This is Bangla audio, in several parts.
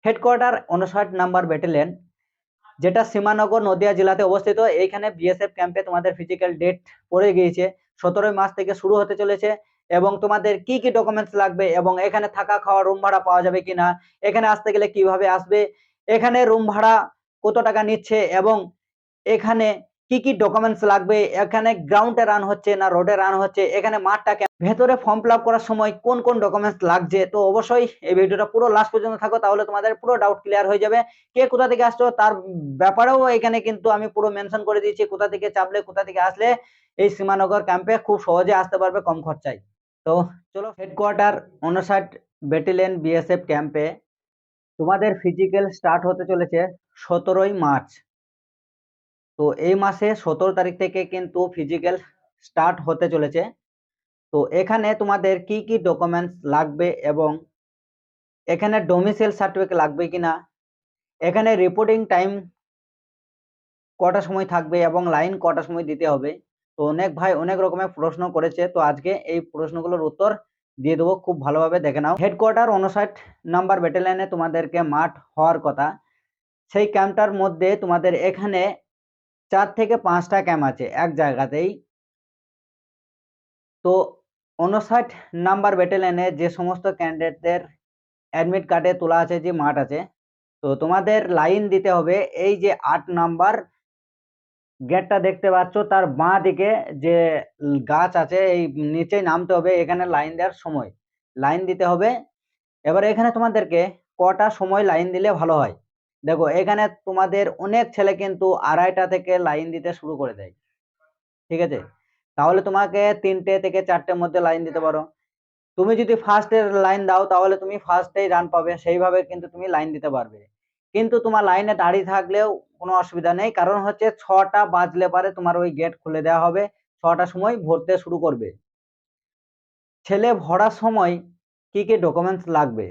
হেডকোয়ার্টার 59 নাম্বার ব্যাটালিয়ন, যেটা সীমানগর নদিয়া জেলাতে অবস্থিত। এইখানে বিএসএফ ক্যাম্পে তোমাদের ফিজিক্যাল ডেট পড়ে গিয়েছে, 17 মার্চ থেকে শুরু হতে চলেছে। এবং তোমাদের কি কি ডকুমেন্টস লাগবে, এবং এখানে থাকা খাওয়া রুম ভাড়া পাওয়া যাবে কিনা, এখানে আসতে গেলে কিভাবে আসবে, এখানে রুম ভাড়া কত টাকা নিচ্ছে, এবং এখানে কি কি ডকুমেন্টস লাগবে, এখানে গ্রাউন্ডে রান হচ্ছে না রোডে রান হচ্ছে, এখানে মাঠটা ভেতরে ফর্ম ফিল আপ করার সময় কোন কোন ডকুমেন্টস লাগছে। তো অবশ্যই এই ভিডিওটা পুরো লাস্ট পর্যন্ত থাকো, তাহলে তোমাদের পুরো ডাউট ক্লিয়ার হয়ে যাবে। কে কোথা থেকে আসছো তার ব্যাপারেও এখানে কিন্তু আমি পুরো মেনশন করে দিয়েছি, কোথা থেকে চাপলে কোথা থেকে আসলে এই সীমানগর ক্যাম্পে খুব সহজে আসতে পারবে কম খরচায়। তো চলো, হেডকোয়ার্টার 59 ব্যাটালিয়ন বিএসএফ ক্যাম্পে তোমাদের ফিজিক্যাল স্টার্ট হতে চলেছে 17ই মার্চ। তো এই মাসে 17 তারিখ থেকে কিন্তু ফিজিক্যাল স্টার্ট হতে চলেছে। তো এখানে তোমাদের কি কি ডকুমেন্টস লাগবে, এবং এখানে ডোমিসাইল সার্টিফিকেট লাগবে কিনা, এখানে রিপোর্টিং টাইম কটার সময় থাকবে, এবং লাইন কটার সময় দিতে হবে। তো অনেক ভাই অনেক রকমের প্রশ্ন করেছে, তো আজকে এই প্রশ্নগুলোর উত্তর দিয়ে দেবো, খুব ভালোভাবে দেখে নাও। হেডকোয়ার্টার 59 নাম্বার ব্যাটালিয়নে তোমাদেরকে মাঠ হওয়ার কথা, সেই ক্যাম্পটার মধ্যে তোমাদের এখানে 4 থেকে 5টা ক্যাম্প আছে এক জায়গাতেই। তো 59 নাম্বার ব্যাটালিয়নে যে সমস্ত ক্যান্ডিডেটদের অ্যাডমিট কার্ডে তোলা আছে যে মাঠ আছে, তো তোমাদের লাইন দিতে হবে এই যে 8 নাম্বার গেটটা দেখতে পাচ্ছ, তার বাঁ দিকে যে গাছ আছে এই নিচে নামতে হবে। এখানে লাইন দেওয়ার সময় লাইন দিতে হবে। এবার এখানে তোমাদেরকে কটা সময় লাইন দিলে ভালো হয়, দেখো এখানে তোমাদের অনেক ছেলে কিন্তু 2:30 থেকে লাইন দিতে শুরু করে দেয়, ঠিক আছে। তাহলে তোমাকে 3টে থেকে 4টের মধ্যে লাইন দিতে পারো। তুমি যদি ফার্স্টের লাইন দাও তাহলে তুমি ফার্স্টেই রান পাবে, সেইভাবে কিন্তু তুমি লাইন দিতে পারবে। কিন্তু তোমার লাইনে দাঁড়িয়ে থাকলেও কোনো অসুবিধা নেই, কারণ হচ্ছে 6টা বাজলে পারে তোমার ওই গেট খুলে দেওয়া হবে, 6টার সময় ভরতে শুরু করবে। ছেলে ভরার সময় কি কি ডকুমেন্টস লাগবে,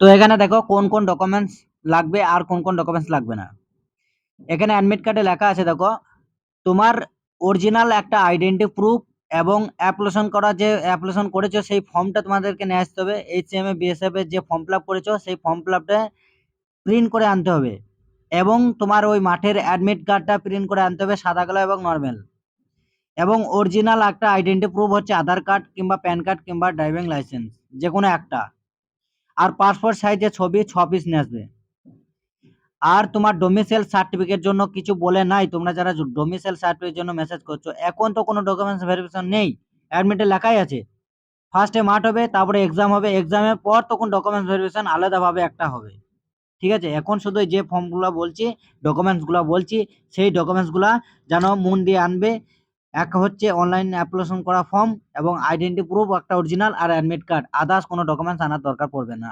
তো এখানে দেখো কোন কোন ডকুমেন্টস লাগবে আর কোন কোন ডকুমেন্টস লাগবে না। এখানে অ্যাডমিট কার্ডে লেখা আছে, দেখো তোমার অরিজিনাল একটা আইডেন্টি প্রুফ, এবং অ্যাপ্লিকেশন করেছো সেই ফর্মটা তোমাদেরকে নিয়ে আসতে হবে। এইচএমএ বিএসএফ এর যে ফর্ম ফিল আপ করেছো সেই ফর্ম ফিল আপটা প্রিন্ট করে আনতে হবে, এবং তোমার ওই মাঠের অ্যাডমিট কার্ডটা প্রিন্ট করে আনতে হবে, সাদা কালো এবং নর্মাল। এবং অরিজিনাল একটা আইডেন্টি প্রুফ হচ্ছে আধার কার্ড কিংবা প্যান কার্ড কিংবা ড্রাইভিং লাইসেন্স, যে কোনো একটা। আর পাসপোর্ট সাইজের ছবি 6 পিস নিয়ে আসবে। আর তোমার ডোমিসাইল সার্টিফিকেট জন্য কিছু বলে নাই, তোমরা যারা ডোমিসাইল সার্টিফিকেট জন্য মেসেজ করছো, এখন তো কোনো ডকুমেন্টস ভেরিফিকেশন নেই, অ্যাডমিটে লেখাই আছে ফার্স্টে মাঠ হবে, তারপরে এক্সাম হবে, এক্সামের পর তখন ডকুমেন্টস ভেরিফিকেশন আলাদাভাবে একটা হবে, ঠিক আছে। এখন শুধু যে ফর্মগুলো বলছি, ডকুমেন্টসগুলো বলছি, সেই ডকুমেন্টসগুলো যেন মন দিয়ে আনবে। এক হচ্ছে অনলাইন অ্যাপ্লিকেশন করা ফর্ম, এবং আইডেন্টি প্রুফ একটা অরিজিনাল, আর অ্যাডমিট কার্ড। আদার্স কোনো ডকুমেন্টস আনার দরকার পড়বে না।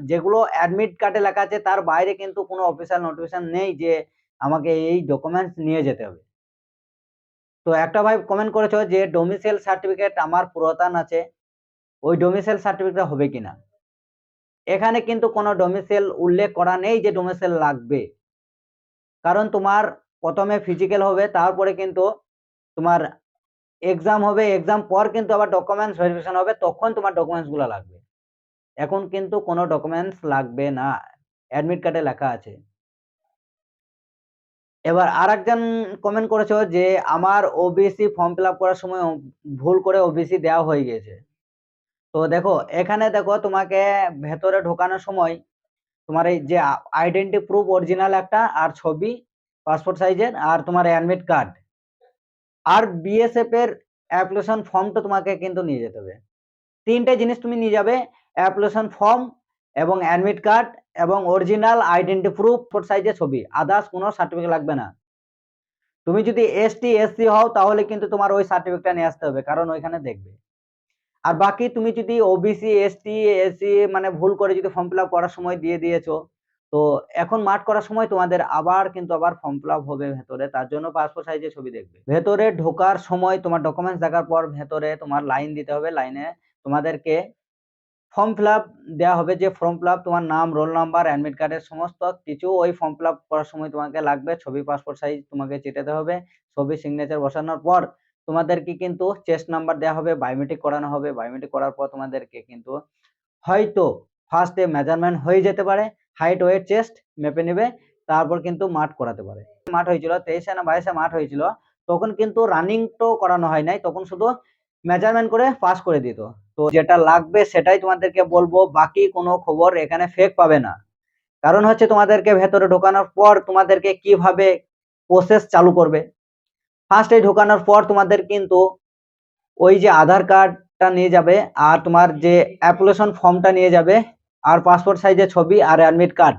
যেগুলো অ্যাডমিট কার্ডে লেখা আছে তার বাইরে কিন্তু কোনো অফিসিয়াল নোটিফিকেশন নেই যে আমাকে এই ডকুমেন্টস নিয়ে যেতে হবে। তো একটা ভাই কমেন্ট করেছো যে ডোমিসাইল সার্টিফিকেট আমার পুরাতন আছে, ওই ডোমিসাইল সার্টিফিকেট হবে কিনা। এখানে কিন্তু কোনো ডোমিসাইল উল্লেখ করা নেই যে ডোমিসাইল লাগবে, কারণ তোমার প্রথমে ফিজিক্যাল হবে, তারপরে কিন্তু তোমার এক্সাম হবে, এক্সাম পর কিন্তু আবার ডকুমেন্টস ভেরিফিকেশন হবে, তখন তোমার ডকুমেন্টস গুলো লাগবে। এখন কিন্তু কোনো ডকুমেন্টস লাগবে না, অ্যাডমিট কার্ডে লেখা আছে। এবার আরেকজন কমেন্ট করেছো যে আমার ওবিসি ফর্ম ফিল আপ করার সময় ভুল করে ওবিসি দেওয়া হয়ে গেছে। তো দেখো এখানে দেখো তোমাকে ভেতরে ঢোকানোর সময় তোমার এই যে আইডেন্টি প্রুফ অরিজিনাল একটা, আর ছবি পাসপোর্ট সাইজের, আর তোমার অ্যাডমিট কার্ড, আর বিএসএফ এর অ্যাপ্লিকেশন ফর্মটা তোমাকে কিন্তু নিয়ে যেতে হবে। 3টে জিনিস তুমি নিয়ে যাবে, অ্যাপ্লিকেশন ফর্ম এবং অ্যাডমিট কার্ড এবং অরিজিনাল আইডেন্টি প্রুফ সাইজের ছবি, আদার্স কোনো সার্টিফিকেট লাগবে না। তুমি যদি এসটি এসসি হও তাহলে কিন্তু তোমার ওই সার্টিফিকেটটা নিয়ে আসতে হবে, কারণ ওইখানে দেখবে। আর বাকি তুমি যদি ওবিসি এসটি এসসি মানে ভুল করে যদি ফর্ম ফিল আপ করার সময় দিয়ে দিয়েছো, তো এখন মাঠ করার সময় তোমাদের আবার ফর্ম ফিল আপ হবে ভেতরে, তার জন্য পাসপোর্ট সাইজের ছবি দেখবে। ভেতরে ঢোকার সময় তোমার ডকুমেন্টস দেখার পর ভেতরে তোমার লাইন দিতে হবে, লাইনে তোমাদেরকে ফর্ম ফিল আপ দেওয়া হবে, যে ফর্ম ফিল আপ তোমার নাম, রোল নাম্বার, অ্যাডমিট কার্ডের সমস্ত কিছু ওই ফর্ম ফিল আপ করার সময় তোমাকে লাগবে। ছবি পাসপোর্ট সাইজ তোমাকে চিটাতে হবে, ছবি সিগনেচার বসানোর পর তোমাদেরকে কিন্তু চেস্ট নাম্বার দেওয়া হবে, বায়োমেট্রিক করানো হবে। বায়োমেট্রিক করার পর তোমাদেরকে কিন্তু হয়তো ফার্স্টে মেজারমেন্ট হয়ে যেতে পারে, হাইট ওয়েট চেস্ট মেপে নেবে, তারপর কিন্তু মাঠ করাতে পারে। মাঠ হয়েছিল 23 না 22 মাঠ হয়েছিল, তখন কিন্তু রানিং তো করানো হয় নাই, তখন শুধু মেজারমেন্ট করে পাস করে দিত। তো যেটা লাগবে সেটাই তোমাদেরকে বলবো, বাকি কোনো খবর এখানে ফেক পাবে না। কারণ হচ্ছে তোমাদেরকে ভেতরে ঢোকানোর পর তোমাদেরকে কিভাবে প্রসেস চালু করবে, ফার্স্টে ঢোকানোর পর তোমাদের কিন্তু ওই যে আধার কার্ডটা নিয়ে যাবে, আর তোমার যে অ্যাপ্লিকেশন ফর্মটা নিয়ে যাবে, আর পাসপোর্ট সাইজের ছবি আর অ্যাডমিট কার্ড,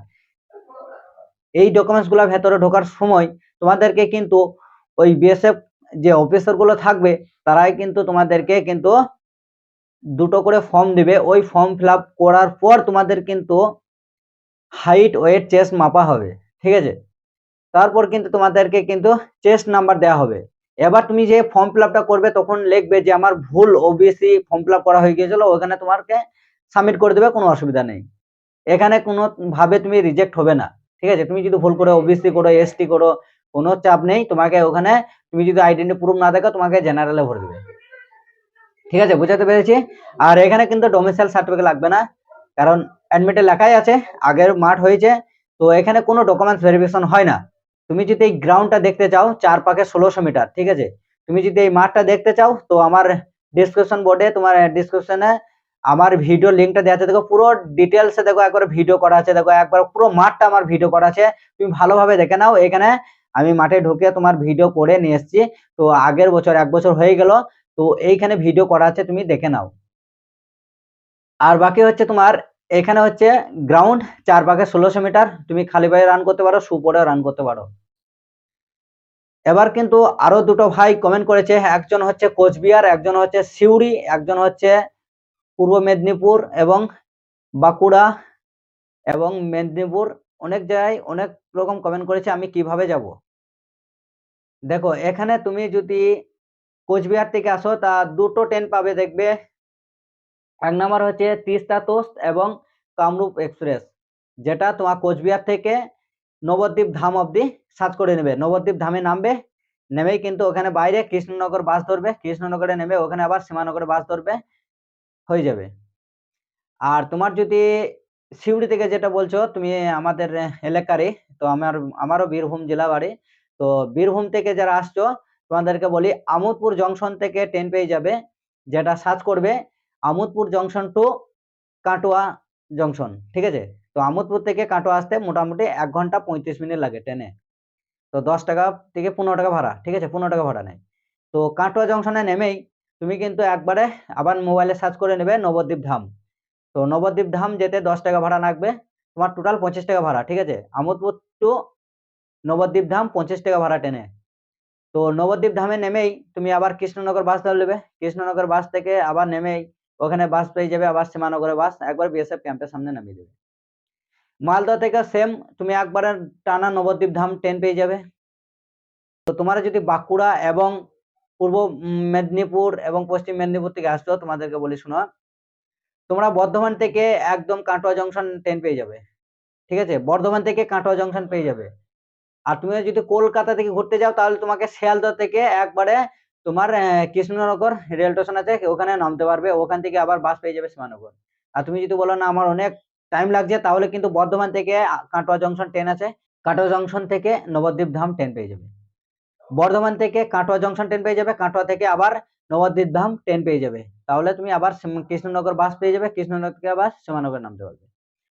এই ডকুমেন্টসগুলো ভেতরে ঢোকার সময় তোমাদেরকে কিন্তু ওই বিএসএফ যে অফিসারগুলো থাকবে তারাই কিন্তু তোমাদেরকে কিন্তু দুটো করে ফর্ম দিবে। ওই ফর্ম ফিল আপ করার পর তোমাদের কিন্তু হাইট ওয়েট চেস্ট মাপা হবে, ঠিক আছে? তারপর কিন্তু তোমাদেরকে কিন্তু চেস্ট নাম্বার দেওয়া হবে। এবার তুমি যে ফর্ম ফিল আপটা করবে তখন লিখবে যে আমার ভুল ওবিসি ফর্ম ফিল আপ করা হয়ে গিয়েছিল, ওখানে তোমাকে সাবমিট করে দেবে, কোনো অসুবিধা নেই। এখানে কোনো ভাবে তুমি রিজেক্ট হবে না, ঠিক আছে? তুমি যদি ভুল করে ওবিসি করো, এসটি করো, কোনো চাপ নেই, তোমাকে ওখানে তুমি যদি আইডেন্টি প্রুফ না দেখো তোমাকে জেনারেলে ভরে দেবে, ঠিক আছে? বুঝাতে পেরেছি? আর এখানে কিন্তু ডোমিসাইল সার্টিফিকেট লাগবে না, কারণ অ্যাডমিটে লেখাই আছে আগের মাঠ হয়েছে, তো এখানে কোনো ডকুমেন্টস ভেরিফিকেশন হয় না। তুমি যদি এই গ্রাউন্ডটা দেখতে চাও 4 পাকে 1600 মিটার, ঠিক আছে? তুমি যদি এই মাঠটা দেখতে চাও তো আমার ডিসক্রিপশন বোর্ডে, তোমার ডিসক্রিপশনে আমার ভিডিও লিঙ্কটা দেওয়া আছে, দেখো পুরো ডিটেলসে, দেখো একবার ভিডিও করা আছে, দেখো একবার পুরো মাঠটা আমার ভিডিও করা আছে, তুমি ভালোভাবে দেখে নাও। এখানে আমি মাঠে ঢুকে তোমার ভিডিও করে নিয়ে এসেছি, তো আগের বছর 1 বছর হয়ে গেল, তো এইখানে ভিডিও করা আছে, তুমি দেখে নাও। আর বাকি হচ্ছে তোমার এখানে হচ্ছে গ্রাউন্ড 4 পাকে 1600 মিটার, তুমি খালি পায়ে রান করতে পারো, শু পরেও রান করতে পারো। এবার কিন্তু আরো দুটো ভাই কমেন্ট করেছে, একজন হচ্ছে কোচবিহার, একজন হচ্ছে সিউড়ি, একজন হচ্ছে পূর্ব মেদিনীপুর এবং বাঁকুড়া এবং মেদিনীপুর, অনেক জায়গায় অনেক রকম কমেন্ট করেছে। আমি কিভাবে যাব? দেখো এখানে তুমি যদি কোচবিহার থেকে আসো তা দুটো ট্রেন পাবে, দেখবে এক নাম্বার হচ্ছে তিস্তা তোস্ত এবং কামরূপ এক্সপ্রেস, যেটা তোমার কোচবিহার থেকে নবদ্বীপ ধাম অবধি সার্চ করে নেবে। নবদ্বীপ ধামে নামবে, নেমেই কিন্তু ওখানে বাইরে কৃষ্ণনগর বাস ধরবে, কৃষ্ণনগরে নেমে ওখানে আবার সীমানগরে বাস ধরবে, হয়ে যাবে। আর তোমার যদি সিউড়ি থেকে যেটা বলছো তুমি আমাদের এলাকারই, তো আমারও বীরভূম জেলা বাড়ি, তো বীরভূম থেকে যারা আসছো তোমাদেরকে বলি আমোদপুর জংশন থেকে ট্রেন পেয়ে যাবে, যেটা সার্চ করবে Amodpur junction to Katwa junction, ঠিক আছে? তো আমোদপুর থেকে কাটোয়া আসতে মোটামুটি 1 ঘন্টা 35 মিনিট লাগে ট্রেনে, তো 10 টাকা থেকে 15 টাকা ভাড়া, ঠিক আছে? 15 টাকা ভাড়া নেয়। তো কাটোয়া জংশনে নেমেই তুমি কিন্তু একবারে আবার মোবাইলে সার্চ করে নেবে নবদ্বীপ ধাম, তো নবদ্বীপ ধাম যেতে 10 টাকা ভাড়া লাগবে, তোমার টোটাল 25 টাকা ভাড়া, ঠিক আছে? আমোদপুর টু নবদ্বীপ ধাম 25 টাকা ভাড়া ট্রেনে। তো নবদ্বীপ ধামে নেমেই তুমি আবার কৃষ্ণনগর বাস ধরে নেবে, কৃষ্ণনগর বাস থেকে আবার নেমেই ওখানে বাস পেয়ে যাবে, আবার সীমানগরে বাস, একবার বিএসএফ ক্যাম্পের সামনে নামিয়ে দেবে। মালদা থেকে সেম তুমি একবারে টানা নবদ্বীপ ধাম ট্রেন পেয়ে যাবে। তো তোমরা যদি বাঁকুড়া এবং পূর্ব মেদিনীপুর এবং পশ্চিম মেদিনীপুর থেকে আসছো, তোমাদেরকে বলি শোনো, তোমরা বর্ধমান থেকে একদম কাটোয়া জংশন ট্রেন পেয়ে যাবে, ঠিক আছে? বর্ধমান থেকে কাটোয়া জংশন পেয়ে যাবে। আর তুমি যদি কলকাতা থেকে ঘুরতে যাও তাহলে তোমাকে শিয়ালদহ থেকে একবারে তোমার কৃষ্ণনগর রেল স্টেশন আছে, ওখানে নামতে পারবে, ওখান থেকে আবার বাস পেয়ে যাবে সীমানগর। আর তুমি যদি বলো না আমার অনেক টাইম লাগছে, তাহলে কিন্তু বর্ধমান থেকে কাটোয়া জংশন ট্রেন আছে, কাটোয়া জংশন থেকে নবদ্বীপ ধাম ট্রেন পেয়ে যাবে। বর্ধমান থেকে কাটোয়া জংশন ট্রেন পেয়ে যাবে, কাটোয়া থেকে আবার নবদ্বীপ ধাম ট্রেন পেয়ে যাবে, তাহলে তুমি আবার কৃষ্ণনগর বাস পেয়ে যাবে, কৃষ্ণনগর থেকে আবার সীমানগর নামতে পারবে।